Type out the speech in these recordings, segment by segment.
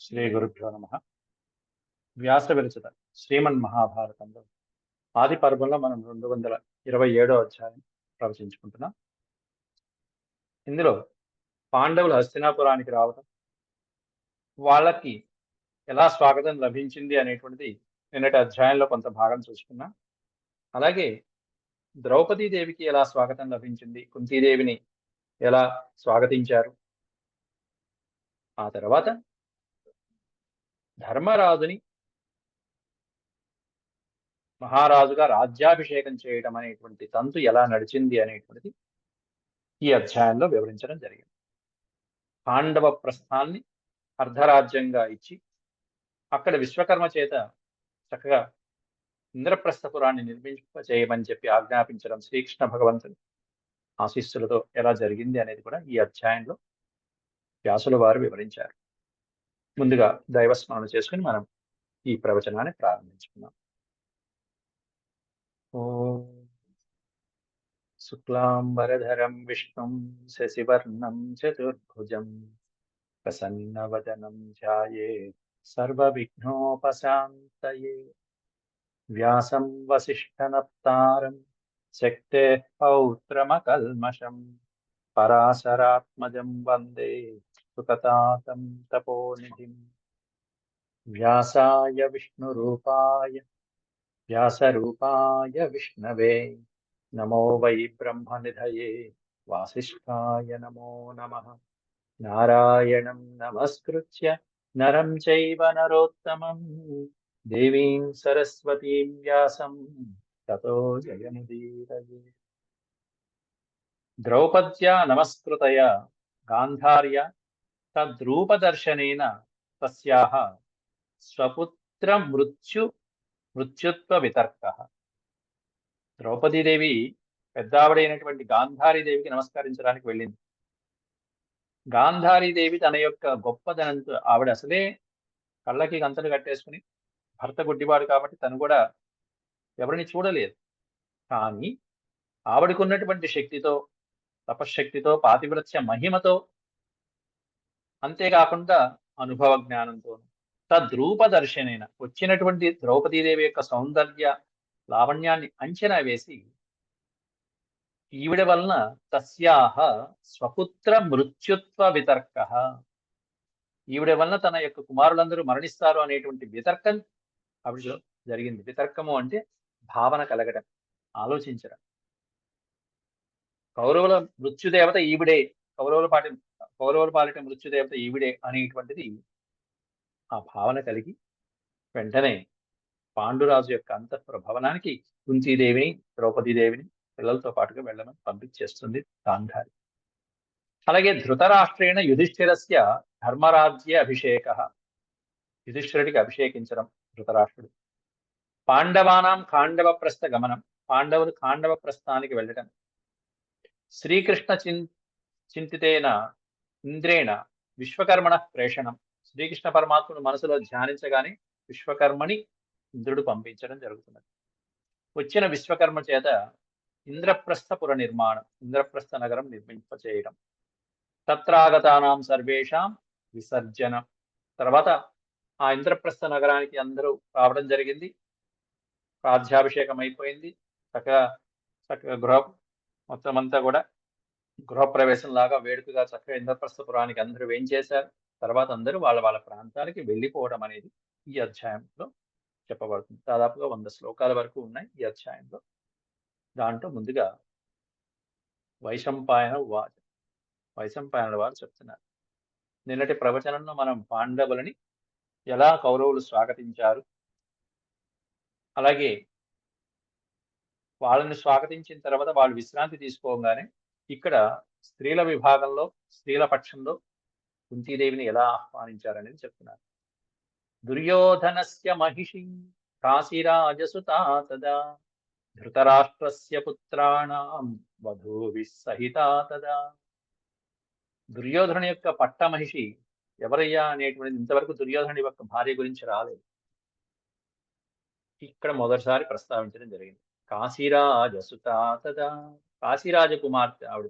శ్రీ గురుభ్యో నమ. వ్యాస విరచిత శ్రీమన్ మహాభారతంలో ఆది పర్వంలో మనం 227వ అధ్యాయం ప్రవచించుకుంటున్నాం. ఇందులో పాండవులు హస్తినాపురానికి రావడం, వాళ్ళకి ఎలా స్వాగతం లభించింది అనేటువంటిది నిన్నటి అధ్యాయంలో కొంత భాగం చూసుకున్నాం. అలాగే ద్రౌపదీదేవికి ఎలా స్వాగతం లభించింది, కుంతీదేవిని ఎలా స్వాగతించారు, ఆ తర్వాత ధర్మరాజుని మహారాజుగా రాజ్యాభిషేకం చేయడం అనేటువంటి తంతు ఎలా నడిచింది అనేటువంటిది ఈ అధ్యాయంలో వివరించడం జరిగింది. పాండవ ప్రస్థాన్ని అర్ధరాజ్యంగా ఇచ్చి అక్కడ విశ్వకర్మ చేత చక్కగా ఇంద్రప్రస్థపురాన్ని నిర్మింపచేయమని చెప్పి ఆజ్ఞాపించడం శ్రీకృష్ణ భగవంతుని ఆశీస్సులతో ఎలా జరిగింది అనేది కూడా ఈ అధ్యాయంలో వ్యాసుల వారు వివరించారు. ముందుగా దైవస్మరణ చేసుకుని మనం ఈ ప్రవచనాన్ని ప్రారంభించుకున్నాం. ఓం శుక్లాంబరధరం విష్ణుం శశివర్ణం చతుర్భుజం ప్రసన్నవదనం ధ్యాయేత్ సర్వవిఘ్నోపశాంతయే. వ్యాసం వసిష్ఠనప్తారం శక్తేః పౌత్రమకల్మషం పరాశరాత్మజం వందే సుతతాతం తపోనిధిం. వ్యాసాయ విష్ణురూపాయ నమో వై బ్రహ్మనిధయే వాసిష్ఠాయ నమో నమః. నారాయణం నమస్కృత్య నరం చైవ నరోత్తమం దేవీం సరస్వతీం వ్యాసం తతో జయముదీరయే. ద్రౌపద్యా నమస్కృతయ గాంధార్య తద్రూపదర్శనేన తస్యాః స్వపుత్ర మృత్యుత్వ వితర్కః. ద్రౌపదీదేవి పెద్దావిడైనటువంటి గాంధారీదేవికి నమస్కరించడానికి వెళ్ళింది. గాంధారీదేవి తన యొక్క గొప్పదనంతో, ఆవిడ అసలే కళ్ళకి గంతలు కట్టేసుకుని భర్త గుడ్డివాడు కాబట్టి తను కూడా ఎవరిని చూడలేదు. కానీ ఆవిడకున్నటువంటి శక్తితో, తపశ్శక్తితో, పాతివ్రత్య మహిమతో, అంతేకాకుండా అనుభవ జ్ఞానంతో తద్రూపదర్శనైన వచ్చినటువంటి ద్రౌపదీదేవి యొక్క సౌందర్య లావణ్యాన్ని అంచనా వేసి ఈవిడ వలన తస్యాహ స్వపుత్ర మృత్యుత్వ వితర్కః, ఈవిడ వలన తన యొక్క కుమారులందరూ మరణిస్తారు అనేటువంటి వితర్కం ఆవిడలో జరిగింది. వితర్కము అంటే భావన కలగడం, ఆలోచించడం. కౌరవుల మృత్యుదేవత ఈవిడే, కౌరవుల పాలిట మృత్యుదేవత ఈవిడే అనేటువంటిది ఆ భావన కలిగి వెంటనే పాండురాజు యొక్క అంతఃపుర భవనానికి కుంతీదేవిని, ద్రౌపదీదేవిని పిల్లలతో పాటుగా వెళ్ళమని పంపించేస్తుంది గాంధారి. అలాగే ధృతరాష్ట్రేణ యుధిష్ఠిరస్య ధర్మరాజ్య అభిషేక, యుధిష్ఠిరుడికి అభిషేకించడం ధృతరాష్ట్రుడు. పాండవానాం ఖాండవ ప్రస్థ గమనం, పాండవులు ఖాండవ ప్రస్థానికి వెళ్ళటం. శ్రీకృష్ణ చింతితేన ఇంద్రేణ విశ్వకర్మణ ప్రేషణం, శ్రీకృష్ణ పరమాత్ముడు మనసులో ధ్యానించగానే విశ్వకర్మని ఇంద్రుడు పంపించడం జరుగుతున్నది. వచ్చిన విశ్వకర్మ చేత ఇంద్రప్రస్థపుర నిర్మాణం, ఇంద్రప్రస్థ నగరం నిర్మింపచేయడం. తత్రాగతానాం సర్వేషాం విసర్జనం, తర్వాత ఆ ఇంద్రప్రస్థ నగరానికి అందరూ రావడం జరిగింది. రాజ్యాభిషేకం అయిపోయింది. చక్కగా మొత్తం అంతా కూడా గృహప్రవేశం లాగా వేడుకగా చక్కగా ఇంద్రప్రస్థపురానికి అందరూ వేంచేశారు. తర్వాత అందరూ వాళ్ళ వాళ్ళ ప్రాంతానికి వెళ్ళిపోవడం అనేది ఈ అధ్యాయంలో చెప్పబడుతుంది. దాదాపుగా 100 శ్లోకాల వరకు ఉన్నాయి ఈ అధ్యాయంలో. దాంట్లో ముందుగా వైశంపాయనుల వారు చెప్తున్నారు. నిన్నటి ప్రవచనంలో మనం పాండవులని ఎలా కౌరవులు స్వాగతించారు, అలాగే వాళ్ళని స్వాగతించిన తర్వాత వాళ్ళు విశ్రాంతి తీసుకోగానే ఇక్కడ స్త్రీల విభాగంలో, స్త్రీల పక్షంలో కుంతీదేవిని ఎలా ఆహ్వానించారనేది చెప్తున్నారు. దుర్యోధనస్య మహిషి కాశీరాజసుతా తదా ధృతరాష్ట్రస్య పుత్రాణం వధూభిః సహితా తదా. దుర్యోధనుని యొక్క పట్టమహిషి ఎవరయ్యా అనేటువంటిది ఇంతవరకు దుర్యోధనుడి యొక్క భార్య గురించి రాలేదు. ఇక్కడ మొదటిసారి ప్రస్తావించడం జరిగింది. కాశీరాజసుతా తదా, కాశీరాజ కుమార్తె ఆవిడ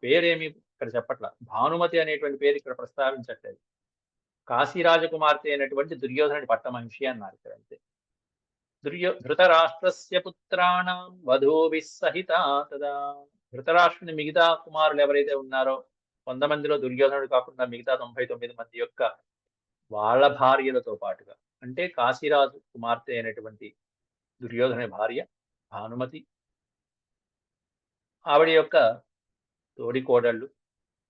పేరేమి ఇక్కడ చెప్పట్ల. భానుమతి అనేటువంటి పేరు ఇక్కడ ప్రస్తావించట్లేదు. కాశీరాజకుమార్తె అయినటువంటి దుర్యోధనుడి పట్టమహిషి అన్నారు ఇక్కడ అంతే. ధృతరాష్ట్రస్య పుత్రాణం వధూభిః సహితా తదా. ధృతరాష్ట్రుని మిగతా కుమారులు ఎవరైతే ఉన్నారో 100 మందిలో దుర్యోధనుడు కాకుండా మిగతా 99 మంది యొక్క వాళ్ళ భార్యలతో పాటుగా, అంటే కాశీరాజు కుమార్తె అయినటువంటి దుర్యోధనుని భార్య భానుమతి, ఆవిడ యొక్క తోడికోడళ్ళు,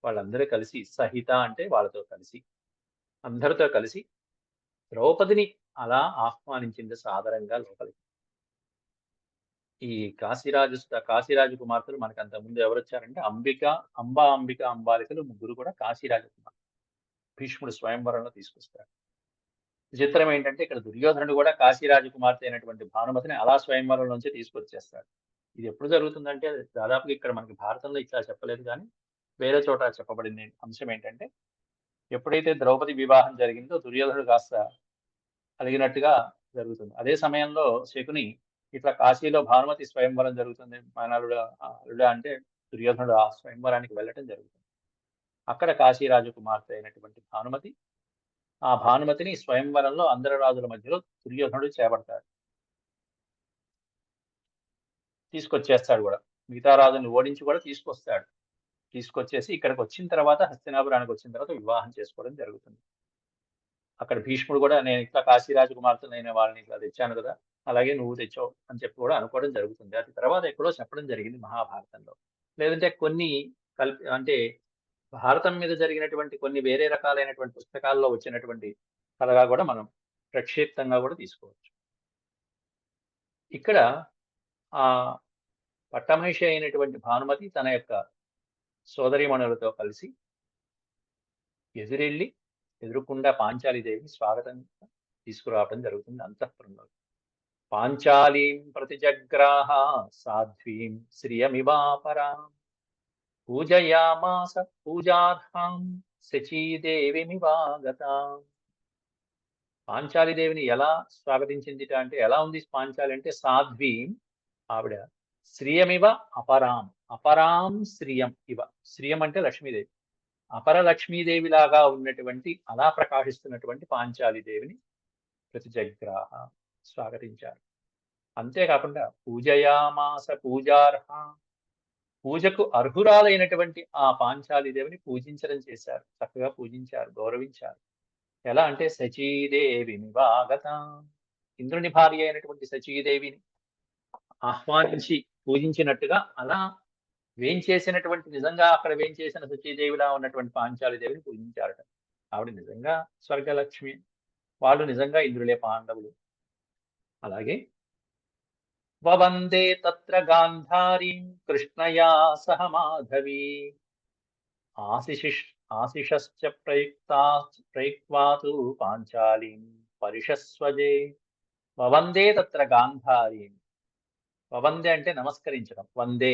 వాళ్ళందరూ కలిసి, సహిత అంటే వాళ్ళతో కలిసి, అందరితో కలిసి ద్రౌపదిని అలా ఆహ్వానించింది సాదరంగా లోపలికి. ఈ కాశీరాజు కుమార్తెలు మనకు అంతకుముందు ఎవరొచ్చారంటే అంబిక, అంబాలికలు ముగ్గురు కూడా కాశీరాజు కుమార్తె. భీష్ముడు స్వయంవరంలో తీసుకొస్తాడు. విచిత్రం ఏంటంటే ఇక్కడ దుర్యోధనుడు కూడా కాశీరాజు కుమార్తె అయినటువంటి భానుమతిని అలా స్వయంవరం నుంచి తీసుకొచ్చేస్తాడు. ఇది ఎప్పుడు జరుగుతుందంటే దాదాపుగా ఇక్కడ మనకి భారతంలో ఇట్లా చెప్పలేదు కానీ వేరే చోట చెప్పబడిన అంశం ఏంటంటే, ఎప్పుడైతే ద్రౌపది వివాహం జరిగిందో దుర్యోధనుడు కాస్త అలిగినట్టుగా జరుగుతుంది. అదే సమయంలో శకుని ఇట్లా కాశీలో భానుమతి స్వయంవరం జరుగుతుంది, మన అల్లుడా అంటే దుర్యోధనుడు ఆ స్వయంవరానికి వెళ్ళటం జరుగుతుంది. అక్కడ కాశీరాజు కుమార్తె అయినటువంటి భానుమతి, ఆ భానుమతిని స్వయంవరంలో అందరి రాజుల మధ్యలో దుర్యోధనుడు చేపడతాడు, తీసుకొచ్చేస్తాడు కూడా. మిగతా రాజుని ఓడించి కూడా తీసుకొస్తాడు. తీసుకొచ్చేసి ఇక్కడికి వచ్చిన తర్వాత, హస్తినాపురానికి వచ్చిన తర్వాత వివాహం చేసుకోవడం జరుగుతుంది. అక్కడ భీష్ముడు కూడా నేను ఇట్లా కాశీరాజు కుమార్తెనైన వాళ్ళని ఇట్లా తెచ్చాను కదా, అలాగే నువ్వు తెచ్చావు అని చెప్పి కూడా అనుకోవడం జరుగుతుంది. అది తర్వాత ఎక్కడో చెప్పడం జరిగింది మహాభారతంలో. లేదంటే కొన్ని అంటే భారతం మీద జరిగినటువంటి కొన్ని వేరే రకాలైనటువంటి పుస్తకాల్లో వచ్చినటువంటి కథగా కూడా మనం ప్రక్షిప్తంగా కూడా తీసుకోవచ్చు. ఇక్కడ ఆ పట్టమహిషి అయినటువంటి భానుమతి తన యొక్క సోదరీమణులతో కలిసి ఎదురుకుండా పాంచాలీదేవిని స్వాగతం తీసుకురావడం జరుగుతుంది అంతఃపురంలో. పాంచాలీం ప్రతిజగ్రాహ సాధ్వీం శ్రియమివాపరాం పూజయామాస పూజార్హాం శచీదేవిమివాగతాం. పాంచాలీదేవిని ఎలా స్వాగతించింది అంటే, ఎలా ఉంది పాంచాలి అంటే, సాధ్వీం ఆవిడ, శ్రియమివ అపరాం, అపరాం శ్రియం ఇవ, శ్రియం అంటే లక్ష్మీదేవి, అపర లక్ష్మీదేవి లాగా ఉన్నటువంటి, అలా ప్రకాశిస్తున్నటువంటి పాంచాలీదేవిని ప్రతిజగ్రాహ స్వాగతించారు. అంతేకాకుండా పూజయామాస పూజార్హ, పూజకు అర్హురాలైనటువంటి ఆ పాంచాలీదేవిని పూజించడం చేశారు, చక్కగా పూజించారు, గౌరవించారు. ఎలా అంటే శచీదేవి నివాగత, ఇంద్రుని భార్య అయినటువంటి శచీదేవిని ఆహ్వానించి పూజించినట్టుగా అలా వేంచేసినటువంటి, నిజంగా అక్కడ వేంచేసిన శచీదేవిలా ఉన్నటువంటి పాంచాలీదేవిని పూజించారట. ఆవిడ నిజంగా స్వర్గలక్ష్మి, వాళ్ళు నిజంగా ఇంద్రులే పాండవులు. అలాగే వవందే తత్ర గాంధారీం కృష్ణయా సహ మాధవీ ఆశిషశ్చ ప్రయుక్తాతు పాంచాలీం పరిషస్వజే. వవందే తత్ర గాంధారీం, వవందే అంటే నమస్కరించడం, వందే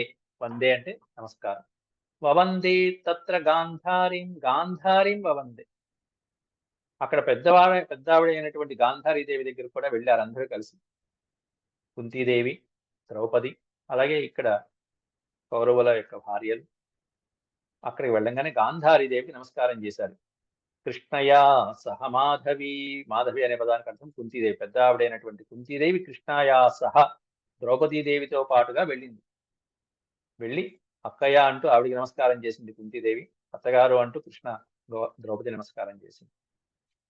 అంటే నమస్కారం. వవందే తత్ర గాంధారీం, గాంధారీం వవందే. అక్కడ పెద్దావిడ అయినటువంటి గాంధారీదేవి దగ్గర కూడా వెళ్ళారు అందరూ కలిసి, కుంతీదేవి, ద్రౌపది, అలాగే ఇక్కడ కౌరవుల యొక్క భార్యలు. అక్కడికి వెళ్ళంగానే గాంధారీదేవికి నమస్కారం చేశారు. కృష్ణయా సహ మాధవి, మాధవి అనే పదానికి అర్థం కుంతీదేవి, పెద్ద ఆవిడైనటువంటి కుంతీదేవి కృష్ణయా సహ ద్రౌపదీదేవితో పాటుగా వెళ్ళి అక్కయ్య అంటూ ఆవిడికి నమస్కారం చేసింది కుంతీదేవి, అత్తగారు అంటూ ద్రౌపది నమస్కారం చేసింది.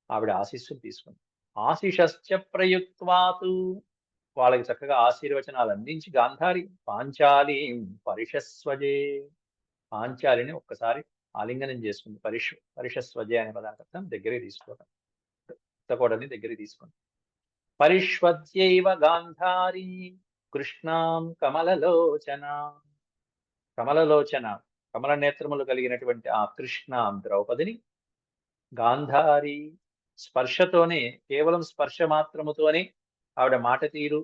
ఆవిడ ఆశీస్సులు తీసుకుంది. ఆశిషశ్చ ప్రయుక్త్వాతు, వాళ్ళకి చక్కగా ఆశీర్వచనాలు అందించి గాంధారి పాంచాలి పరిషస్వజే, పాంచాలిని ఒక్కసారి ఆలింగనం చేసుకుంది. పరిషస్వజే అనే పదానికి అర్థం దగ్గరికి తీసుకోవడం, కొత్తకోడని దగ్గరికి తీసుకుంది. పరిష్వజ్యైవ గాంధారి కృష్ణాం కమలలోచన, కమల నేత్రములు కలిగినటువంటి ఆ కృష్ణాం ద్రౌపదిని గాంధారి స్పర్శతోనే, కేవలం స్పర్శ మాత్రముతోనే, ఆవిడ మాట తీరు,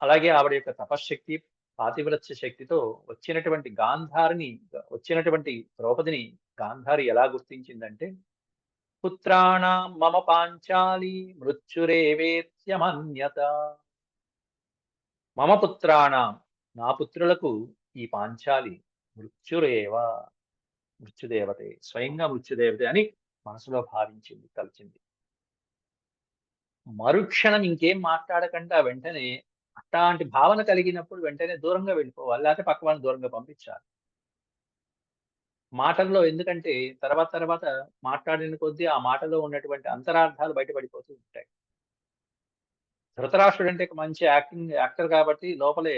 అలాగే ఆవిడ యొక్క తపశ్శక్తి, పాతివ్రత్య శక్తితో వచ్చినటువంటి ద్రౌపదిని గాంధారి ఎలా గుర్తించిందంటే, పుత్రాణం మమ పాంచాలి మృత్యురేవేత్యమన్యత. మమ పుత్రాణం, నా పుత్రులకు ఈ పాంచాలి మృత్యుదేవతే, స్వయంగా మృత్యుదేవతే అని మనసులో భావించింది, తలచింది. మరుక్షణం ఇంకేం మాట్లాడకుండా వెంటనే అట్లాంటి భావన కలిగినప్పుడు వెంటనే దూరంగా వెళ్ళిపోవాలి. లేకపోతే పక్క వాళ్ళని దూరంగా పంపించాలి. మాటల్లో ఎందుకంటే తర్వాత తర్వాత మాట్లాడిన కొద్దీ ఆ మాటలో ఉన్నటువంటి అంతరార్థాలు బయటపడిపోతూ ఉంటాయి. ధృతరాష్ట్రుడు అంటే ఒక మంచి యాక్టర్ కాబట్టి లోపలే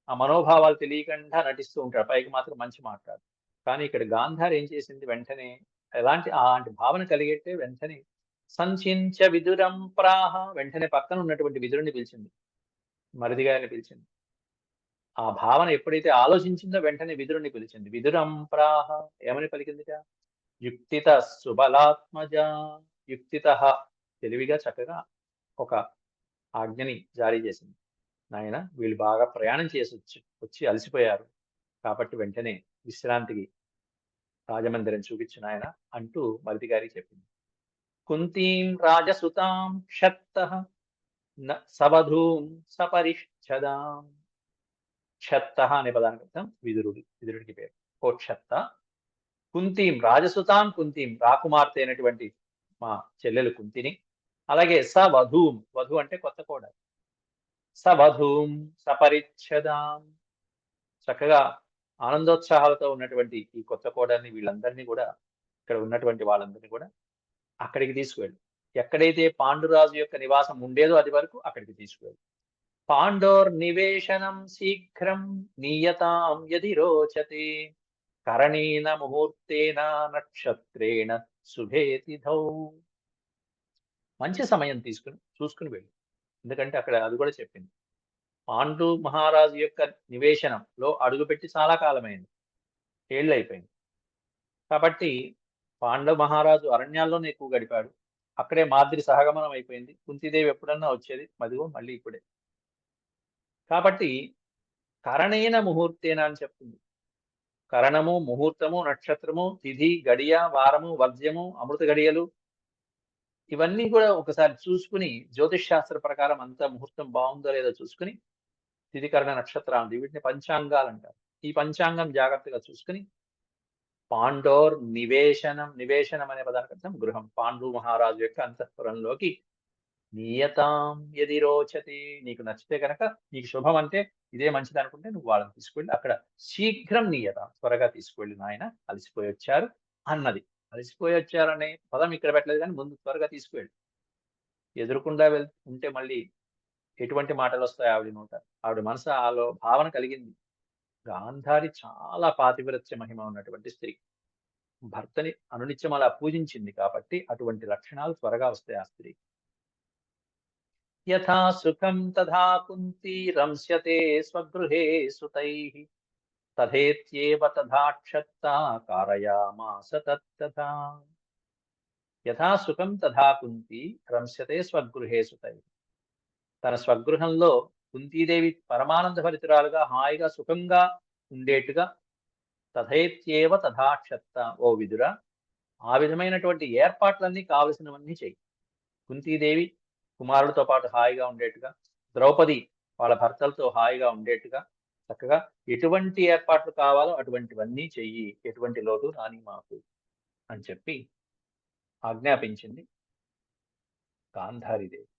ఆ మనోభావాలు తెలియకుండా నటిస్తూ ఉంటాడు. పైకి మాత్రం మంచి మాట్లాడు. కానీ ఇక్కడ గాంధారి ఏం చేసింది వెంటనే అలాంటి భావన కలిగేట్టే వెంటనే సంచించ విదురం ప్రాహ వెంటనే పక్కన ఉన్నటువంటి విదురుని పిలిచింది. మరిది గారిని పిలిచింది. ఆ భావన ఎప్పుడైతే ఆలోచించిందో వెంటనే విదురుని పిలిచింది. విదురం ప్రాహ ఏమని పలికిందిట? యుక్తిత సుబలాత్మజ యుక్తితః తెలివిగా చక్కగా ఒక ఆజ్ఞని జారీ చేసింది. నాయన వీళ్ళు బాగా ప్రయాణం వచ్చి అలసిపోయారు. కాబట్టి వెంటనే విశ్రాంతికి రాజమందిరం చూపించు నాయన అంటూ మరిది గారికి చెప్పింది. కుంతీం రాజసుతాం క్షత్తః సవధూం సపరిష్ఛదాం. క్షత్తః అనే పదానికి అర్థం విదురుడికి పేరు. ఓ క్షత్త కుంతీం రాజసుతాం కుంతీం రాకుమార్తె అయినటువంటి మా చెల్లెలు కుంతిని, అలాగే సవధూం వధు అంటే కొత్త కోడలు, సవధూం సపరిచ్ఛదాం చక్కగా ఆనందోత్సాహాలతో ఉన్నటువంటి ఈ కొత్త కోడల్ని వీళ్ళందరినీ కూడా ఇక్కడ ఉన్నటువంటి వాళ్ళందరినీ కూడా అక్కడికి తీసుకువెళ్ళు. ఎక్కడైతే పాండురాజు యొక్క నివాసం ఉండేదో అది వరకు అక్కడికి తీసుకువెళ్ళు. పాండోర్ నివేశనం శీఘ్రం నీయతాం యది రోచతే కరణేన ముహూర్తేన నక్షత్రేణ శుభే తిథౌ. మంచి సమయం చూసుకుని వెళ్ళు. ఎందుకంటే అక్కడ అది కూడా చెప్పింది. పాండు మహారాజు యొక్క నివేశనంలో అడుగుపెట్టి చాలా కాలమైంది, ఏళ్ళైపోయింది. కాబట్టి పాండవ మహారాజు అరణ్యాల్లోనే ఎక్కువ గడిపాడు. అక్కడే మాద్రి సహగమనం అయిపోయింది. కుంతీదేవి ఎప్పుడన్నా వచ్చేది, మదిగో మళ్ళీ ఇప్పుడే. కాబట్టి కరణేన ముహూర్తేన అని చెప్తుంది. కరణము, ముహూర్తము, నక్షత్రము, తిథి, గడియ, వారము, వర్జ్యము, అమృత గడియలు ఇవన్నీ కూడా ఒకసారి చూసుకుని జ్యోతిష్ శాస్త్ర ప్రకారం అంతా ముహూర్తం బాగుందో లేదో చూసుకుని తిథికరణ నక్షత్రాలు వీటిని పంచాంగాలు అంటారు. ఈ పంచాంగం జాగ్రత్తగా చూసుకుని పాండోర్ నివేశనం అనే పదానికి అర్థం గృహం. పాండు మహారాజు యొక్క అంతఃపురంలోకి నియతాం యది రోచతి నీకు నచ్చితే కనుక నీకు శుభం అంటే ఇదే మంచిది అనుకుంటే నువ్వు వాళ్ళని తీసుకువెళ్ళి అక్కడ శీఘ్రం నియతాం త్వరగా తీసుకువెళ్ళి నాయన అలసిపోయి వచ్చారు అన్నది. అలసిపోయి వచ్చారనే పదం ఇక్కడ పెట్టలేదు కానీ ముందు త్వరగా తీసుకువెళ్ళి ఎదురుకుండా ఉంటే మళ్ళీ ఎటువంటి మాటలు వస్తాయి ఆవిడ నోట. ఆవిడ మనసు ఆలో భావన కలిగింది. గాంధారి చాలా పాతివ్రత్య మహిమ ఉన్నటువంటి స్త్రీ. భర్తని అనునిత్యం అలా పూజించింది కాబట్టి అటువంటి లక్షణాలు త్వరగా వస్తాయి ఆ స్త్రీ. యథా సుఖం తథా కుంతి రంస్యతే స్వగృహే సుతైః తథేత్యేవ తథా క్షత్తా కారయామాస తత్తథా. యథా సుఖం తథా కుంతి రంస్యతే స్వగృహే సుతైః. తన స్వగృహంలో కుంతీదేవి పరమానంద భరితురాలుగా హాయిగా సుఖంగా ఉండేట్టుగా తథైత్యేవ తథా క్షత్త ఓ విదుర ఆ విధమైనటువంటి ఏర్పాట్లన్నీ కావలసినవన్నీ చెయ్యి. కుంతీదేవి కుమారుడితో పాటు హాయిగా ఉండేట్టుగా, ద్రౌపది వాళ్ళ భర్తలతో హాయిగా ఉండేట్టుగా చక్కగా ఎటువంటి ఏర్పాట్లు కావాలో అటువంటివన్నీ చెయ్యి, ఎటువంటి లోటు రాని మాకు అని చెప్పి ఆజ్ఞాపించింది గాంధారీదేవి.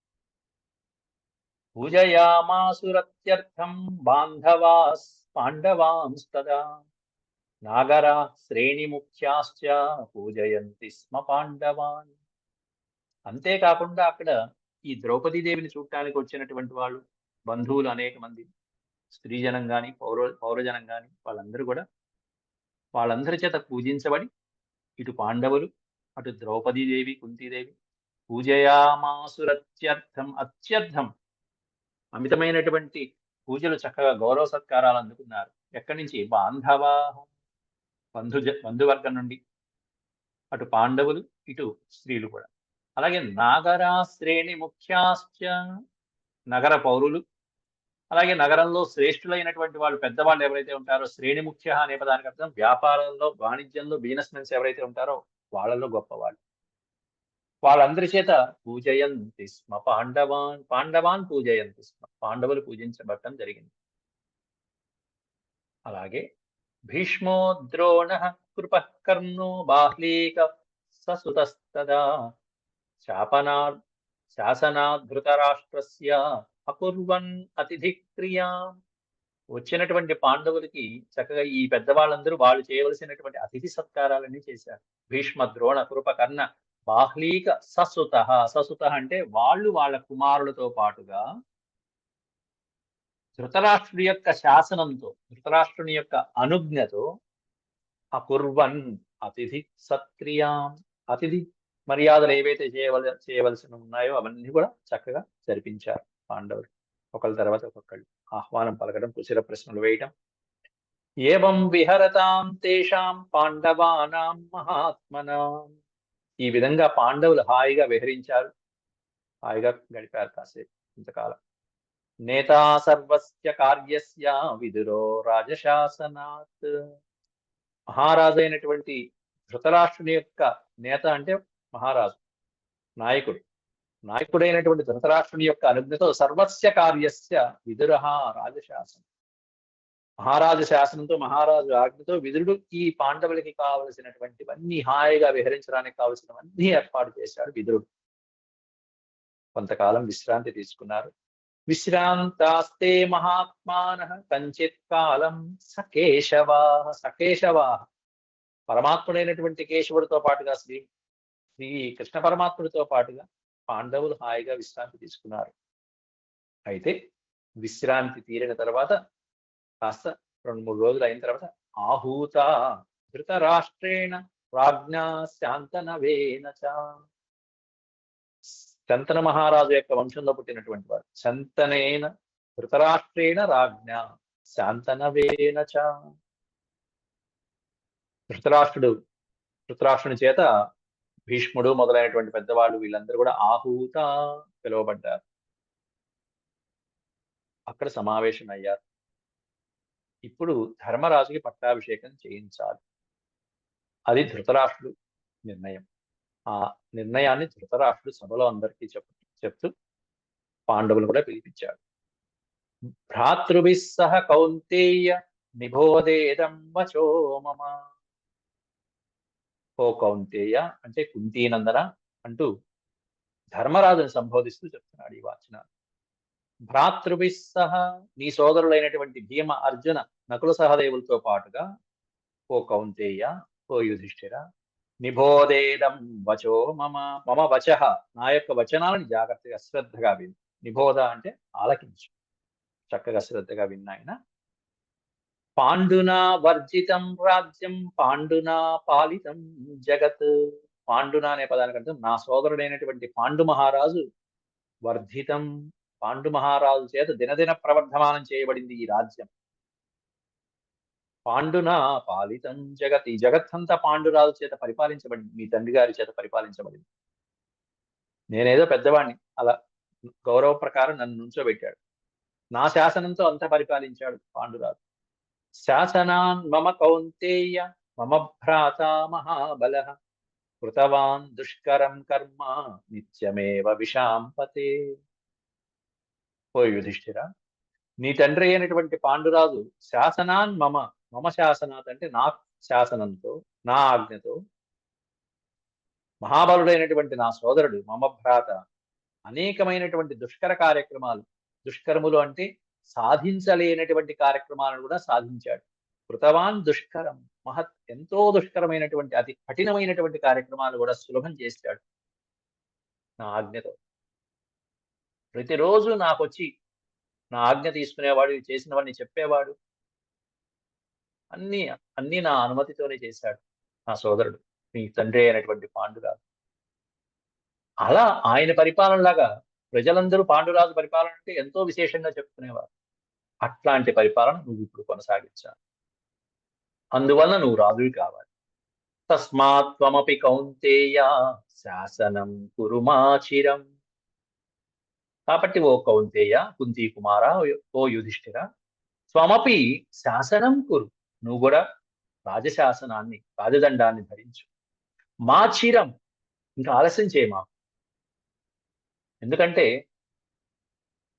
పూజయామాసురత్యర్థం బాంధవాస్ పాండవాంస్తదా నాగరా శ్రేణిముఖ్యాశ్చ పూజయంతి స్మ పాండవాన్. అంతేకాకుండా అక్కడ ఈ ద్రౌపదీదేవిని చూడటానికి వచ్చినటువంటి వాళ్ళు బంధువులు అనేక మంది, స్త్రీజనం గాని పౌరజనం గాని వాళ్ళందరూ కూడా వాళ్ళందరి చేత పూజించబడి ఇటు పాండవులు అటు ద్రౌపదీదేవి కుంతీదేవి పూజయామాసురత్యర్థం అత్యర్థం అమితమైనటువంటి పూజలు చక్కగా గౌరవ సత్కారాలు అందుకున్నారు. ఎక్కడి నుంచి? బాంధవాహం బంధువర్గం నుండి, అటు పాండవులు ఇటు స్త్రీలు కూడా. అలాగే నాగరా శ్రేణి ముఖ్యాశ్చ నగర పౌరులు, అలాగే నగరంలో శ్రేష్ఠులైనటువంటి వాళ్ళు పెద్దవాళ్ళు ఎవరైతే ఉంటారో శ్రేణి ముఖ్య అనే పదానికి అర్థం వ్యాపారంలో వాణిజ్యంలో బిజినెస్ మెన్స్ ఎవరైతే ఉంటారో వాళ్ళలో గొప్పవాళ్ళు. వాళ్ళందరి చేత పూజయంతి స్మ పాండవాన్ పూజయంతి స్మ పాండవులు పూజించబడటం జరిగింది. అలాగే భీష్మో ద్రోణ కృపః కర్ణో బాహ్లీక ససుతస్తదా శాపనా శాసనాద్ ధృతరాష్ట్రస్య అకుర్వన్ అతిథి క్రియా. వచ్చినటువంటి పాండవులకి చక్కగా ఈ పెద్దవాళ్ళందరూ వాళ్ళు చేయవలసినటువంటి అతిథి సత్కారాలన్నీ చేశారు. భీష్మ, ద్రోణ, కృప, కర్ణ, బాహ్లీక, ససుత. ససుత అంటే వాళ్ళు వాళ్ళ కుమారులతో పాటుగా ధృతరాష్ట్రుడి యొక్క శాసనంతో, ధృతరాష్ట్రుని యొక్క అనుజ్ఞతో అకుర్వన్ అతిథి సత్క్రియా, అతిథి మర్యాదలు ఏవైతే చేయవలసి ఉన్నాయో అవన్నీ కూడా చక్కగా జరిపించారు పాండవులు. ఒకళ్ళ తర్వాత ఒక్కొక్కళ్ళు ఆహ్వానం పలకడం, కుశల ప్రశ్నలు వేయటం. ఏవం విహరతాం తేషాం పాండవానాం మహాత్మనాం. ఈ విధంగా పాండవులు హాయిగా విహరించారు, హాయిగా గడిపారు కాసేపు ఇంతకాలం. నేతా సర్వస్య కార్యస్య విదురో రాజశాసనాత్. మహారాజు అయినటువంటి ధృతరాష్ట్రుని యొక్క నేత అంటే మహారాజు, నాయకుడు. నాయకుడైనటువంటి ధృతరాష్ట్రుని యొక్క అనుజ్ఞతో సర్వస్య కార్యస్య విదుర రాజశాసనం, మహారాజు శాసనంతో, మహారాజు ఆజ్ఞతో విదురుడు ఈ పాండవులకి కావలసినటువంటివన్నీ హాయిగా విహరించడానికి కావలసినవన్నీ ఏర్పాటు చేశాడు విదురుడు. కొంతకాలం విశ్రాంతి తీసుకున్నారు. విశ్రాంతాస్తే మహాత్మానః కంచిత్ కాలం సకేశవా. సకేశవా పరమాత్ముడైనటువంటి కేశవుడితో పాటుగా శ్రీ శ్రీ కృష్ణ పరమాత్ముడితో పాటుగా పాండవులు హాయిగా విశ్రాంతి తీసుకున్నారు. అయితే విశ్రాంతి తీరిన తర్వాత కాస్త 2-3 రోజులు అయిన తర్వాత ఆహూత ధృతరాష్ట్రేణ రాజ్ఞా శాంతనవేన చ. శంతన మహారాజు యొక్క వంశంలో పుట్టినటువంటి వారు. శంతనేన ధృతరాష్ట్రేణ రాజ్ఞ శాంతనవేన చ. ధృతరాష్ట్రుని చేత భీష్ముడు మొదలైనటువంటి పెద్దవాళ్ళు వీళ్ళందరూ కూడా ఆహూత పిలువబడ్డారు. అక్కడ సమావేశం అయ్యారు. ఇప్పుడు ధర్మరాజుకి పట్టాభిషేకం చేయించాలి, అది ధృతరాష్ట్రుడు నిర్ణయం. ఆ నిర్ణయాన్ని ధృతరాష్ట్రుడు సభలో అందరికీ చెప్తూ పాండవులు కూడా పిలిపించాడు. భ్రాతృభిః సహ కౌంతేయ నిబోధేదం వచో మమ. ఓ కౌంతేయ అంటే కుంతీనందన అంటూ ధర్మరాజుని సంబోధిస్తూ చెప్తున్నాడు ఈ వాచనాలు. భ్రాతృభిః సహ, నీ సోదరులైనటువంటి భీమ, అర్జున, నకుల సహదేవులతో పాటుగా ఓ కౌంతేయ, ఓ యుధిష్ఠిర, నిబోధేదం వచో మమ. మమ వచః, నా యొక్క వచనాలను జాగ్రత్తగా శ్రద్ధగా విను. నిబోధ అంటే ఆలకించు, చక్కగా శ్రద్ధగా విన్నాయన. పాండునా వర్జితం రాజ్యం పాండునా పాలితం జగత్. పాండునా అనే పదానికి అర్థం నా సోదరుడైనటువంటి పాండు మహారాజు వర్ధితం, పాండు మహారాజు చేత దినదిన ప్రవర్ధమానం చేయబడింది ఈ రాజ్యం. పాండునా పాలితం జగత్, ఈ జగత్తంతా పాండురాజు చేత పరిపాలించబడింది, మీ తండ్రి గారి చేత పరిపాలించబడింది. నేనేదో పెద్దవాణ్ణి, అలా గౌరవ ప్రకారం నన్ను నుంచోబెట్టాడు, నా శాసనంతో అంతా పరిపాలించాడు పాండురాజు. శాసనాన్ మమ కౌంతేయ మమ భ్రాత మహాబలః కృతవాన్ దుష్కరం కర్మ నిత్యమేవ విషాంపతే. ఓ యుధిష్ఠిర, నీ తండ్రి అయినటువంటి పాండురాజు శాసనాన్ మమ, మమ శాసనాత్ అంటే నా శాసనంతో, నా ఆజ్ఞతో, మహాబలుడైనటువంటి నా సోదరుడు మమ భ్రాత అనేకమైనటువంటి దుష్కర కార్యక్రమాలు, దుష్కరములు అంటే సాధించలేనటువంటి కార్యక్రమాలను కూడా సాధించాడు. కృతవాన్ దుష్కరం, ఎంతో దుష్కరమైనటువంటి అతి కఠినమైనటువంటి కార్యక్రమాలు కూడా సులభం చేశాడు నా ఆజ్ఞతో. ప్రతిరోజు నాకొచ్చి నా ఆజ్ఞ తీసుకునేవాడు, చేసినవన్నీ చెప్పేవాడు. అన్ని అన్ని నా అనుమతితోనే చేశాడు నా సోదరుడు, నీ తండ్రి అయినటువంటి పాండురాజు. అలా ఆయన పరిపాలనలాగా ప్రజలందరూ పాండురాజు పరిపాలన అంటే ఎంతో విశేషంగా చెప్పుకునేవారు. అట్లాంటి పరిపాలన నువ్వు ఇప్పుడు కొనసాగించాలి, అందువల్ల నువ్వు రాజువి కావాలి. తస్మాత్ త్వమపి కౌంతేయ శాసనం కురుమాచిరం. కాబట్టి ఓ కౌంతేయ, కుంతీ కుమార, ఓ యుధిష్ఠిర, త్వమపి శాసనం కురు, నువ్వు కూడా రాజశాసనాన్ని, రాజదండాన్ని ధరించు. మా చిరం, ఇంకా ఆలస్యం చేయమా, ఎందుకంటే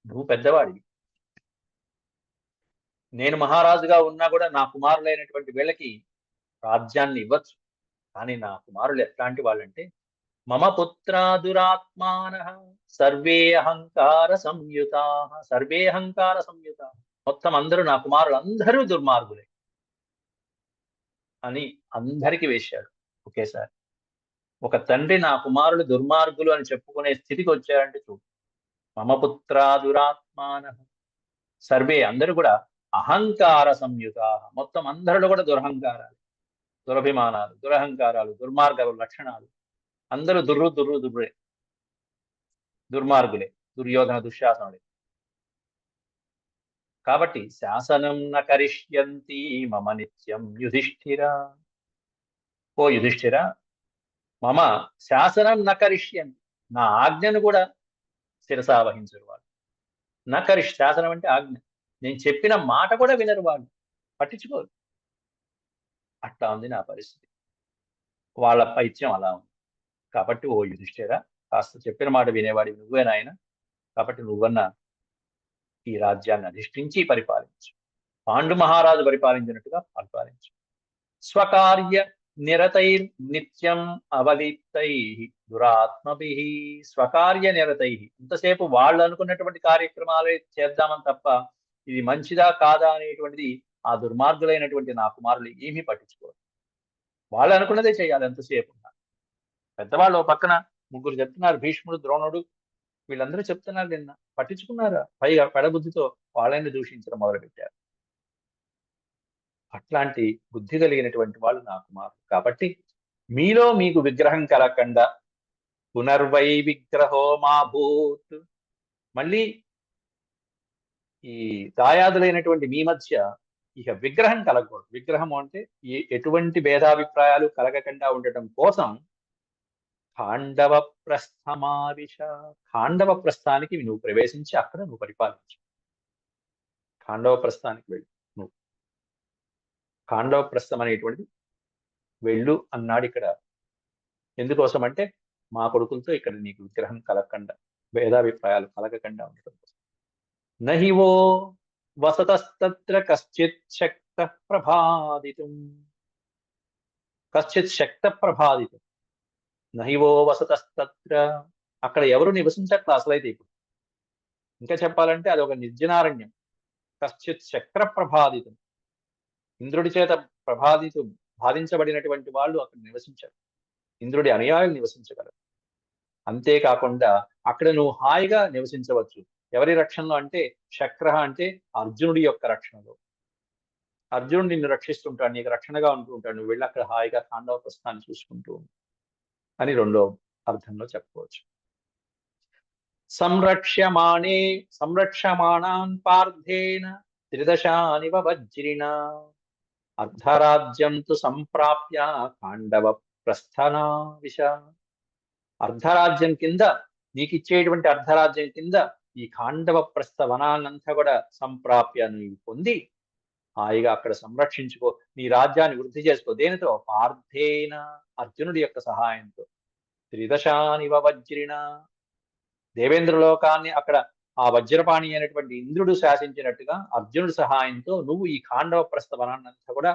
నువ్వు పెద్దవాడివి. నేను మహారాజుగా ఉన్నా కూడా నా కుమారులైనటువంటి వీళ్ళకి రాజ్యాన్ని ఇవ్వచ్చు, కానీ నా కుమారులు ఎట్లాంటి వాళ్ళంటే మమ పుత్రా దురాత్మానః సర్వే అహంకార సంయుతా, సర్వే అహంకార సంయుతా, మొత్తం అందరూ నా కుమారులు అందరూ దుర్మార్గులే అని అందరికి వేశాడు ఒకేసారి. ఒక తండ్రి నా కుమారులు దుర్మార్గులు అని చెప్పుకునే స్థితికి వచ్చారంటే చూడు. మమ పుత్రా దురాత్మానః సర్వే అందరూ కూడా అహంకార సంయుత, మొత్తం అందరిలో కూడా దురహంకారాలు, దురభిమానాలు, దురహంకారాలు, దుర్మార్గ లక్షణాలు, అందరూ దుర్రే, దుర్మార్గులే, దుర్యోధన దుశ్శాసనులే. కాబట్టి శాసనం న కరిష్యంతి మమ నిత్యం యుధిష్ఠిర. ఓ యుధిష్ఠిర, మమ శాసనం న కరిష్యంతి, నా ఆజ్ఞను కూడా శిరసావహించరు వాళ్ళు. శాసనం అంటే ఆజ్ఞ, నేను చెప్పిన మాట కూడా వినరు వాళ్ళు, పట్టించుకోరు. అట్లా ఉంది నా పరిస్థితి, వాళ్ళ పైత్యం అలా ఉంది. కాబట్టి ఓ యుధిష్ఠిరా, కాస్త చెప్పిన మాట వినేవాడి నువ్వే నాయన, కాబట్టి నువ్వన్నా ఈ రాజ్యాన్ని అధిష్ఠించి పరిపాలించు, పాండు మహారాజు పరిపాలించినట్టుగా పరిపాలించు. స్వకార్య నిరతైర్ నిత్యం అవలిప్తై దురాత్మభి. స్వకార్య నిరతై, ఇంతసేపు వాళ్ళు అనుకున్నటువంటి కార్యక్రమాలే చేద్దామని తప్ప ఇది మంచిదా కాదా అనేటువంటిది ఆ దుర్మార్గులైనటువంటి నా కుమారులు ఏమీ పట్టించుకోరు. వాళ్ళు అనుకున్నదే చేయాలి ఎంతసేపు. పెద్దవాళ్ళు పక్కన ముగ్గురు చెప్తున్నారు, భీష్ముడు, ద్రోణుడు, వీళ్ళందరూ చెప్తున్నారు, నిన్న పట్టించుకున్నారా? పైగా పెడబుద్ధితో వాళ్ళని దూషించడం మొదలుపెట్టారు. అట్లాంటి బుద్ధి కలిగినటువంటి వాళ్ళు నా కుమారుడు. కాబట్టి మీలో మీకు విగ్రహం కలగకుండా పునర్వై విగ్రహో మా భూత్, మళ్ళీ ఈ దాయాదులైనటువంటి మీ మధ్య ఇక విగ్రహం కలగకూడదు. విగ్రహం అంటే ఎటువంటి భేదాభిప్రాయాలు కలగకుండా ఉండటం కోసం ఖాండవ ప్రస్థమావిష, ఖాండవ ప్రస్థానికి నువ్వు ప్రవేశించి అక్కడ నువ్వు పరిపాలించు. ఖాండవ ప్రస్థానికి వెళ్ళు నువ్వు. ఖాండవ ప్రస్థం అనేటువంటిది వెళ్ళు అన్నాడు ఇక్కడ. ఎందుకోసం అంటే మా కొడుకులతో ఇక్కడ నీకు విగ్రహం కలగకుండా, భేదాభిప్రాయాలు కలగకుండా ఉండటం కోసం. నహివో వసతస్తత్ర కశ్చిత్ శక్త ప్రభాదితం, కశ్చిత్ శక్త ప్రభాదితం. నహివో వసతస్తత్ర, అక్కడ ఎవరు నివసించట్ల అసలైతే. ఇప్పుడు ఇంకా చెప్పాలంటే అది ఒక నిర్జనారణ్యం. కశ్చిత్ శక్ర ప్రభాదితం, ఇంద్రుడి చేత బాధించబడినటువంటి వాళ్ళు అక్కడ నివసించారు. ఇంద్రుడి అనుయాయులు నివసించగలరు. అంతేకాకుండా అక్కడ నువ్వు హాయిగా నివసించవచ్చు. ఎవరి రక్షణలో అంటే శక్ర అంటే అర్జునుడి యొక్క రక్షణలో. అర్జునుడు నిన్ను రక్షిస్తుంటాడు, నీకు రక్షణగా ఉంటూ ఉంటాడు. నువ్వు వెళ్ళి అక్కడ హాయిగా ఖాండవ ప్రస్థాన్ని చూసుకుంటూ అని రెండో అర్థంలో చెప్పుకోవచ్చు. సంరక్ష్యమాణాన్ పార్థేన త్రిదశానివ వజ్రిణ అర్ధరాజ్యం తు సంప్రాప్య ఖాండవ ప్రస్థనావిష. అర్ధరాజ్యం కింద, నీకు ఇచ్చేటువంటి అర్ధరాజ్యం కింద ఈ ఖాండవ ప్రస్థ వనాన్నంతా కూడా సంప్రాప్య నీవు పొంది హాయిగా అక్కడ సంరక్షించుకో, నీ రాజ్యాన్ని వృద్ధి చేసుకో. దేనితో? పార్థేన, అర్జునుడి యొక్క సహాయంతో. త్రిదశానివ వజ్రిణ, దేవేంద్రలోకాన్ని అక్కడ ఆ వజ్రపాణి అయినటువంటి ఇంద్రుడు శాసించినట్టుగా అర్జునుడి సహాయంతో నువ్వు ఈ ఖాండవ ప్రస్థ వనాన్నంతా కూడా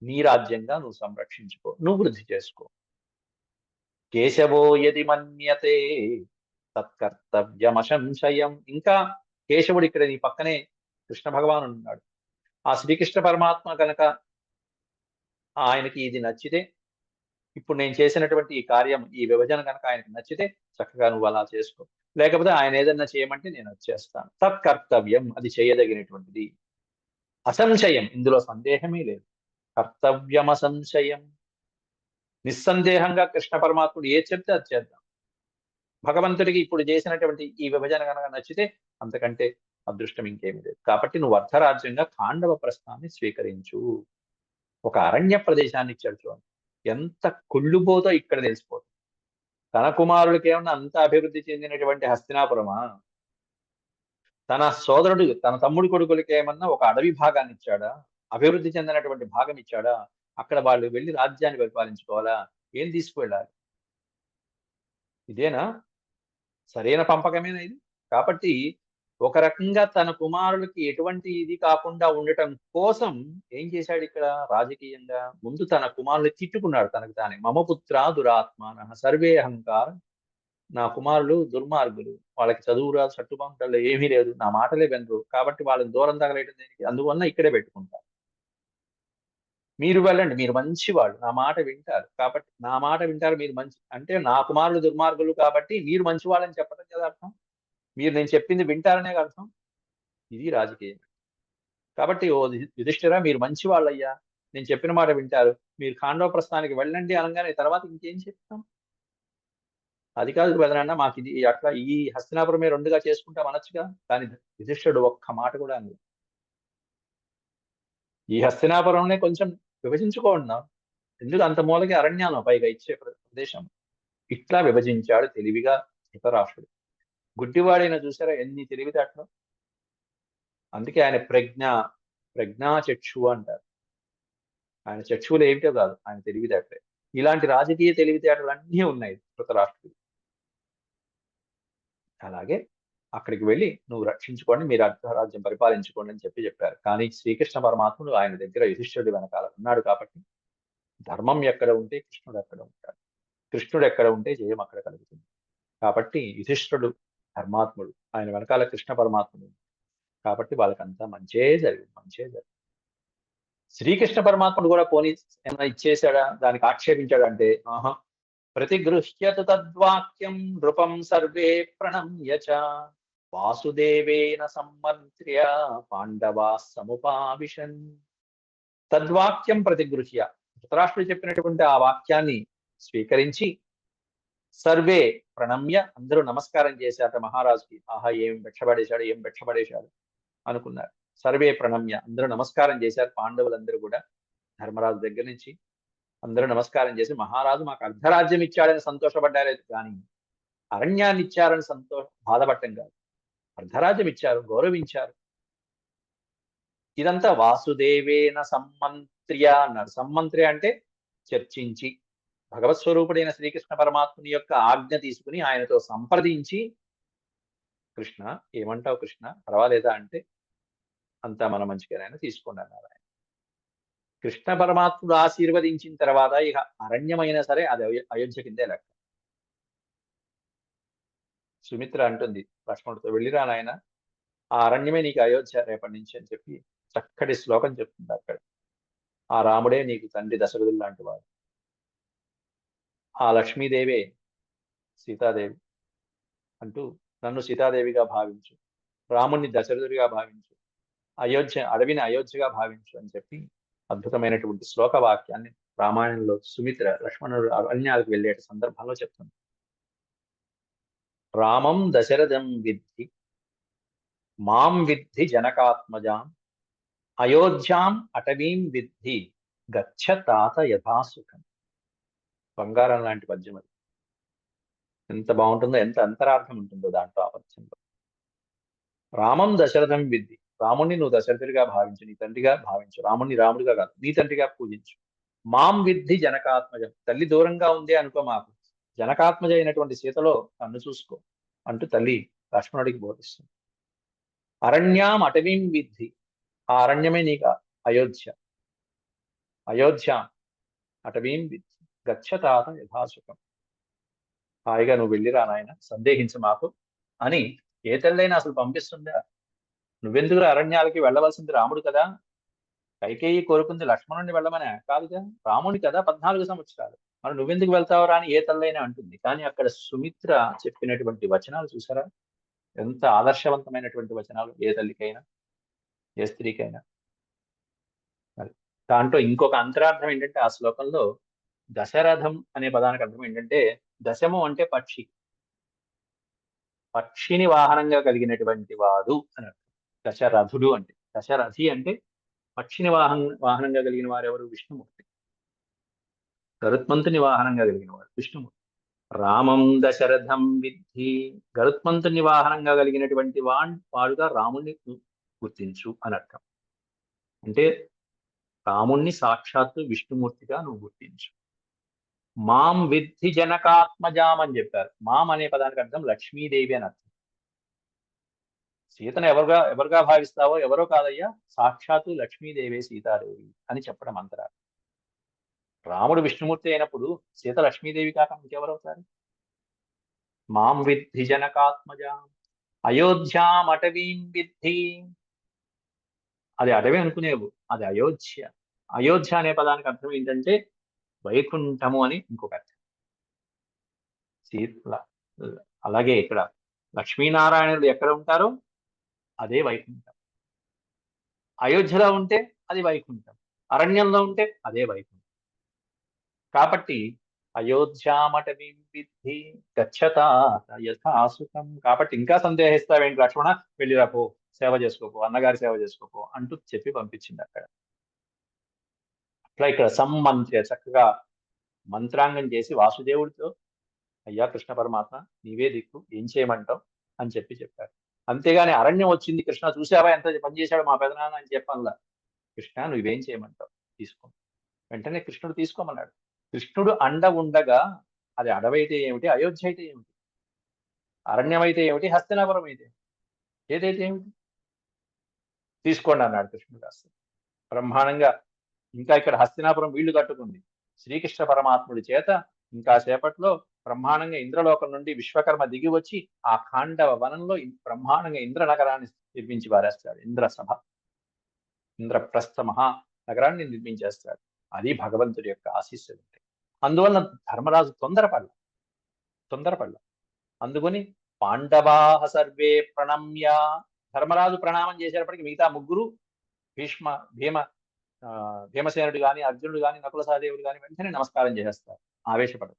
నీ రాజ్యంగా నువ్వు సంరక్షించుకో, నువ్వు వృద్ధి చేసుకో. కేశవో యది మన్యతే తత్కర్తవ్యమసంశయం. ఇంకా కేశవుడు ఇక్కడ నీ పక్కనే కృష్ణ భగవాను ఉన్నాడు. ఆ శ్రీకృష్ణ పరమాత్మ కనుక ఆయనకి ఇది నచ్చితే, ఇప్పుడు నేను చేసినటువంటి ఈ కార్యం, ఈ విభజన కనుక ఆయనకు నచ్చితే చక్కగా నువ్వు అలా చేసుకో. లేకపోతే ఆయన ఏదన్నా చేయమంటే నేను వచ్చేస్తాను. తత్కర్తవ్యం, అది చేయదగినటువంటిది. అసంశయం, ఇందులో సందేహమే లేదు. కర్తవ్యం అసంశయం. నిస్సందేహంగా కృష్ణ పరమాత్ముడు ఏ చెప్తే అది చేద్దాం. భగవంతుడికి ఇప్పుడు చేసినటువంటి ఈ విభజన కనుక నచ్చితే అంతకంటే అదృష్టం ఇంకేమీ లేదు. కాబట్టి నువ్వు అర్ధరాజ్యంగా ఖాండవ ప్రస్థాన్ని స్వీకరించు. ఒక అరణ్య ప్రదేశాన్ని ఇచ్చాడు చూడండి, ఎంత కుళ్ళుబోతో ఇక్కడ తెలిసిపోతుంది. తన కుమారుడికి ఏమన్నా అంత అభివృద్ధి చెందినటువంటి హస్తినాపురమా? తన సోదరుడు, తన తమ్ముడి కొడుకులకి ఏమన్నా ఒక అడవి భాగాన్ని ఇచ్చాడా? అభివృద్ధి చెందినటువంటి భాగం ఇచ్చాడా? అక్కడ వాళ్ళు వెళ్ళి రాజ్యాన్ని పరిపాలించుకోవాలా? ఏం తీసుకువెళ్ళాలి? ఇదేనా సరైన పంపకమేనా ఇది? కాబట్టి ఒక రకంగా తన కుమారులకి ఎటువంటి ఇది కాకుండా ఉండటం కోసం ఏం చేశాడు ఇక్కడ రాజకీయంగా? ముందు తన కుమారుని తిట్టుకున్నాడు తనకు తానే. మమ పుత్ర దురాత్మాన సర్వే అహంకారం. నా కుమారులు దుర్మార్గులు, వాళ్ళకి చదువు రాదు, చట్టుబంటలు ఏమీ లేదు, నా మాటలే వినరు, కాబట్టి వాళ్ళని దూరం తగలేయడం దేనికి, అందువల్ల ఇక్కడే పెట్టుకుంటా. మీరు వెళ్ళండి, మీరు మంచి వాళ్ళు, నా మాట వింటారు, కాబట్టి నా మాట వింటారు, మీరు మంచి అంటే నా కుమారులు దుర్మార్గులు కాబట్టి మీరు మంచి వాళ్ళని చెప్పడం కదా అర్థం. మీరు నేను చెప్పింది వింటారనే అర్థం. ఇది రాజకీయం. కాబట్టి ఓ యుధిష్ఠిరా, మీరు మంచి వాళ్ళయ్యా, నేను చెప్పిన మాట వింటారు, మీరు ఖాండవ ప్రస్థానికి వెళ్ళండి అనగానే తర్వాత ఇంకేం చెప్తాం? అది కాదు పెదనాన్న, మాకు ఇది అట్లా ఈ హస్తినాపురమే రెండుగా చేసుకుంటాం అనొచ్చుగా. కానీ యుధిష్ఠిరుడు ఒక్క మాట కూడా అనలేదు. ఈ హస్తినాపురంనే కొంచెం విభజించుకోండి, ఎందుకు అంత మూలకి అరణ్యాలు పైగా ఇచ్చే ప్రదేశం. ఇట్లా విభజించాడు తెలివిగా ధృతరాష్ట్రుడు. గుడ్డివాడైన చూసారా ఎన్ని తెలివితేటలు. అందుకే ఆయన ప్రజ్ఞా చక్షువు అంటారు. ఆయన చక్షువులు ఏమిటో కాదు, ఆయన తెలివితేటలే. ఇలాంటి రాజకీయ తెలివితేటలు అన్నీ ఉన్నాయి ధృతరాష్ట్రుడికి. అలాగే అక్కడికి వెళ్ళి నువ్వు రక్షించుకోండి, మీరు అర్ధరాజ్యం పరిపాలించుకోండి అని చెప్పారు. కానీ శ్రీకృష్ణ పరమాత్ముడు ఆయన దగ్గర యుధిష్ఠిరుడి వెనకాల ఉన్నాడు కాబట్టి ధర్మం ఎక్కడ ఉంటే కృష్ణుడు అక్కడ ఉంటాడు, కృష్ణుడు ఎక్కడ ఉంటే జయం అక్కడ కలుగుతుంది. కాబట్టి యుధిష్ఠిరుడు ధర్మాత్ముడు, ఆయన వెనకాల కృష్ణ పరమాత్ముడు, కాబట్టి వాళ్ళకంతా మంచే జరిగింది. శ్రీకృష్ణ పరమాత్ముడు కూడా పోనీ ఏమైనా ఇచ్చేసాడా, దానికి ఆక్షేపించాడు అంటే ఆహా. ప్రతిగృహ్యతు తద్వాక్యం నృపం సర్వే ప్రణమ్య చ వాసుదేవేన సమ్మంత్ర్య పాండవా సముపావిశన్. తద్వాక్యం ప్రతిగృహ్య, ధృతరాష్ట్రుడు చెప్పినటువంటి ఆ వాక్యాన్ని స్వీకరించి సర్వే ప్రణమ్య, అందరూ నమస్కారం చేశారట మహారాజుకి. ఆహా, ఏం భిక్షపడేశాడు అనుకున్నారు. సర్వే ప్రణమ్య, అందరూ నమస్కారం చేశారు. పాండవులందరూ కూడా ధర్మరాజు దగ్గర నుంచి అందరూ నమస్కారం చేసి మహారాజు మాకు అర్ధరాజ్యం ఇచ్చాడని సంతోషపడ్డారే కానీ అరణ్యాన్ని ఇచ్చారని బాధపడటం కాదు. అర్ధరాజ్యం ఇచ్చారు, గౌరవించారు. ఇదంతా వాసుదేవేన సమ్మంత్ర్య అన్నారు. సమ్మంత్ర్య అంటే చర్చించి, భగవత్ స్వరూపుడైన శ్రీకృష్ణ పరమాత్ముని యొక్క ఆజ్ఞ తీసుకుని ఆయనతో సంప్రదించి, కృష్ణ ఏమంటావు కృష్ణ, పర్వాలేదా అంటే అంతా మన మంచిగానైనా తీసుకోండి అన్నారు ఆయన. కృష్ణ పరమాత్ముడు ఆశీర్వదించిన తర్వాత ఇక అరణ్యమైనా సరే అది అయోధ్య కిందే లెక్క. సుమిత్ర అంటుంది లక్ష్మణుడితో, వెళ్ళిరా నాయన, ఆ అరణ్యమే నీకు అయోధ్య రేపటి నుంచి అని చెప్పి చక్కటి శ్లోకం చెప్తుంది అక్కడ. ఆ రాముడే నీకు తండ్రి దశరథుడు లాంటి వాడు, ఆ లక్ష్మీదేవే సీతాదేవి అంటూ నన్ను సీతాదేవిగా భావించు, రాముణ్ణి దశరథుడిగా భావించు, అడవిని అయోధ్యగా భావించు అని చెప్పి అద్భుతమైనటువంటి శ్లోక వాక్యాన్ని రామాయణంలో సుమిత్ర లక్ష్మణుడు అరణ్యాలకు వెళ్ళే సందర్భంలో చెప్తుంది. రామం దశరథం విద్ధి మాం విద్ధి జనకాత్మజాం అయోధ్యాం అటవీం విద్ధి గచ్చ తాత యథాసుఖం. బంగారం లాంటి పద్యం అది. ఎంత బాగుంటుందో, ఎంత అంతరార్థం ఉంటుందో దాంట్లో ఆ పద్యంలో. రామం దశరథం విద్ధి, రాముణ్ణి నువ్వు దశరథుడిగా భావించు, నీ తండ్రిగా భావించు, రాముణ్ణి రాముడిగా కాదు నీ తండ్రిగా పూజించు. మాం విద్ధి జనకాత్మజం, తల్లి దూరంగా ఉంది అనుకో మాకు, జనకాత్మజ అయినటువంటి సీతలో కన్ను చూసుకో అంటూ తల్లి లక్ష్మణుడికి బోధిస్తుంది. అరణ్యాం అటవీం విద్ధి, ఆ అరణ్యమే నీకు అయోధ్య అటవీం విద్ధి గచ్చ తాత యథాసుఖం. హాయిగా నువ్వు వెళ్ళిరా నాయన, సందేహించు మాకు అని ఏ తల్లైనా అసలు పంపిస్తుందా? నువ్వెందుకు అరణ్యాలకి వెళ్ళవలసింది రాముడు కదా, కైకేయి కోరుకుంది లక్ష్మణుడిని వెళ్ళమనే కాదుగా, రాముడి కదా 14 సంవత్సరాలు, మరి నువ్వెందుకు వెళ్తావురా అని ఏ తల్లైనా అంటుంది. కానీ అక్కడ సుమిత్ర చెప్పినటువంటి వచనాలు చూసారా, ఎంత ఆదర్శవంతమైనటువంటి వచనాలు ఏ తల్లికైనా ఏ స్త్రీకైనా. మరి దాంట్లో ఇంకొక అంతరార్థం ఏంటంటే ఆ శ్లోకంలో దశరథం అనే పదానికి అర్థం ఏంటంటే, దశము అంటే పక్షి, పక్షిని వాహనంగా కలిగినటువంటి వాడు అని అర్థం. దశరథుడు అంటే, దశరథి అంటే పక్షిని వాహనంగా కలిగిన వారు ఎవరు? విష్ణుమూర్తి. గరుత్మంతుని వాహనంగా కలిగిన వాడు విష్ణుమూర్తి. రామం దశరథం విద్ధి, గరుత్మంతుని వాహనంగా కలిగినటువంటి వాడుగా రాముణ్ణి గుర్తించు అని అర్థం. అంటే రాముణ్ణి సాక్షాత్తు విష్ణుమూర్తిగా నువ్వు గుర్తించు. మాం విద్ధి జనకాత్మజాం అని చెప్పారు. మాం అనే పదానికి అర్థం లక్ష్మీదేవి అని అర్థం. సీతను ఎవరుగా భావిస్తావో ఎవరో కాదయ్యా, సాక్షాత్తు లక్ష్మీదేవే సీతాదేవి అని చెప్పడం అంతరా. రాముడు విష్ణుమూర్తి అయినప్పుడు సీత లక్ష్మీదేవి కాక ఇంకెవరవుతారు? మాం విద్ధి జనకాత్మజ అయోధ్యామటవీం విద్ధి. అది అడవి అనుకునేవు, అది అయోధ్య. అయోధ్య అనే పదానికి అర్థం ఏంటంటే వైకుంఠము అని ఇంకొక అర్థం. సీత అలాగే ఇక్కడ లక్ష్మీనారాయణులు ఎక్కడ ఉంటారో అదే వైకుంఠం. అయోధ్యలో ఉంటే అది వైకుంఠం, అరణ్యంలో ఉంటే అదే వైకుంఠం. కాబట్టి అయోధ్యామటవీం విద్ధి గచ్చతా యథాసుఖం. కాబట్టి ఇంకా సందేహిస్తావేంటి లక్ష్మణ, వెళ్ళిరా పో, సేవ చేసుకోపో, అన్నగారి సేవ చేసుకోపో అంటూ చెప్పి పంపించింది అక్కడ. అట్లా ఇక్కడ సంమంత్ర చక్కగా మంత్రాంగం చేసి వాసుదేవుడితో, అయ్యా కృష్ణ పరమాత్మ నీవే దిక్కు, ఏం చేయమంటావు అని చెప్పారు. అంతేగాని అరణ్యం వచ్చింది కృష్ణ చూసావా ఎంత పనిచేశాడు మా పెదనాన్న అని చెప్పాలా. కృష్ణ నువ్వేం చేయమంటావు తీసుకో. వెంటనే కృష్ణుడు తీసుకోమన్నాడు. కృష్ణుడు అండ ఉండగా అది అడవైతే ఏమిటి, అయోధ్య అయితే ఏమిటి, అరణ్యం అయితే ఏమిటి, హస్తినాపురం అయితే ఏదైతే ఏమిటి, తీసుకోండి అన్నాడు కృష్ణుడు కాస్త బ్రహ్మాండంగా. ఇంకా ఇక్కడ హస్తినాపురం వీళ్లు కట్టుకుంది శ్రీకృష్ణ పరమాత్ముడి చేత. ఇంకా సేపట్లో బ్రహ్మాండంగా ఇంద్రలోకం నుండి విశ్వకర్మ దిగి వచ్చి ఆ ఖాండవ వనంలో బ్రహ్మాండంగా ఇంద్ర నగరాన్ని నిర్మించి పారేస్తాడు. ఇంద్రప్రస్థ మహా నగరాన్ని నిర్మించేస్తాడు. అది భగవంతుడి యొక్క ఆశీస్సులు ఉంటాయి. అందువల్ల ధర్మరాజు తొందరపడ్డ. అందుకని పాండవాహ సర్వే ప్రణమ్య, ధర్మరాజు ప్రణామం చేసేటప్పటికి మిగతా ముగ్గురు భీమసేనుడు గాని, అర్జునుడు గాని, నకుల సహదేవుడు గాని వెంటనే నమస్కారం చేసేస్తారు. ఆవేశపడరు.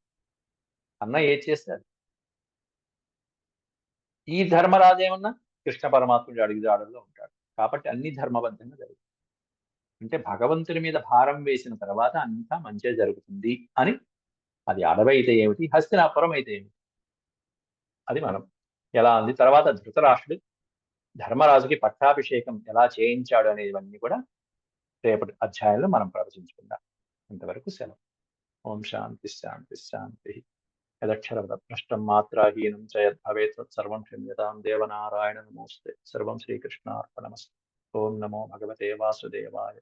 అన్న ఏది చేస్తారు. ఈ ధర్మరాజు ఏమన్నా కృష్ణ పరమాత్ముడి అడుగుజాడల్లో ఉంటాడు. కాబట్టి అన్ని ధర్మబద్ధంగా జరుగుతుంది. అంటే భగవంతుని మీద భారం వేసిన తర్వాత అంతా మంచిగా జరుగుతుంది అని. అది అడవి అయితే ఏమిటి, హస్తినాపురం అయితే ఏమిటి, అది మనం ఎలా అంది. తర్వాత ధృతరాష్ట్రుడు ధర్మరాజుకి పట్టాభిషేకం ఎలా చేయించాడు అనేవన్నీ కూడా రేపటి అధ్యాయంలో మనం ప్రవచించుకుందాం. ఇంతవరకు సెలవు. ఓం శాంతి శాంతి శాంతి. యదక్షరపదభ్రష్టం మాత్రాహీనం చ యద్భవేత్ తత్సర్వం క్షమ్యతాం దేవనారాయణ నమోస్తే. సర్వం శ్రీకృష్ణార్పణమస్తు. ఓం నమో భగవతే వాసుదేవాయ.